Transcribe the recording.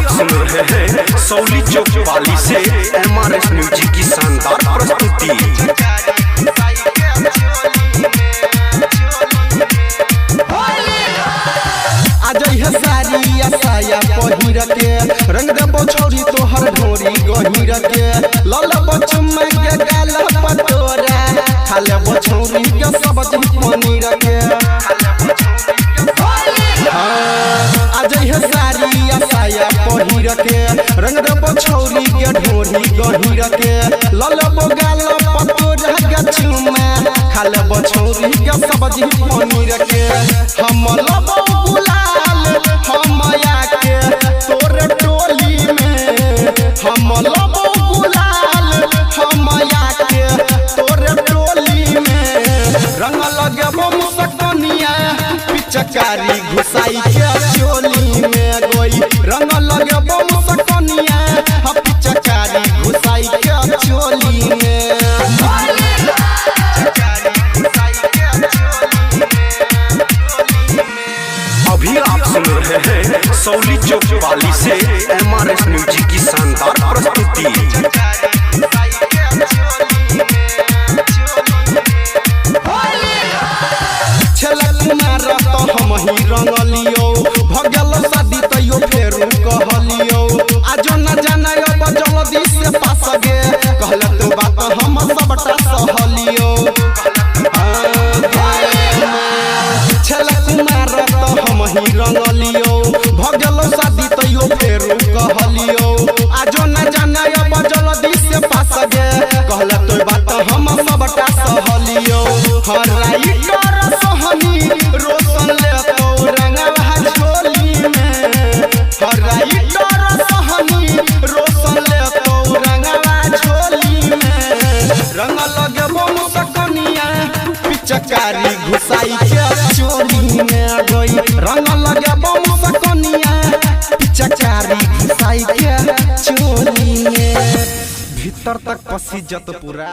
आप सुन रहे हैं सौली चौक वाली से MRS म्यूजिक की शानदार प्रस्तुति। सारी साया पहिर के रंग देबो छोरी तोहर ढोरी गहिर के लल बचम के गाल पतोरा खाले बछौरी के सब्जी पनीर के सारी साया पहिर के रंग देबो छोरी के ढोरी गहिर के लल गाल पतोरा गछुमा खाले बछौरी के सब्जी पनीर के हम लबो गुलाल हम आके तोर टोली में हम लबो गुलाल हम आके तोर टोली में रंग लगबो मुसकनिया पिचकारी घुसाई के चोली में गोई रंग लगबो मुसकनिया पिचकारी घुसाई के चोली में। अभी आप सुन रहे हैं सौली चौक वाली से MRS म्यूजिक की शानदार प्रस्तुति। हम ही रंगलियो भगल शादी तैयो फेरू कहलियो आज न जाना जल्दी से पास गे कहल तो बात हम सबटा सहलियो हम ही रंगलियो भगल शादी तैयो फेरू कहलियो आज न जाना जल्दी से पास गे कहल तो बात हम सबटा सहलियो हराई कर सहनी रोशन ले तो रंगवा झोली में हराई कर सहनी रोशन ले तो रंगवा झोली में रंग लगबो मुसकनिया पिचकारी घुसाई के चोली में गई रंग लगबो मुसकनिया पिचकारी घुसाई के चोली में भीतर तक पसी जत पूरा।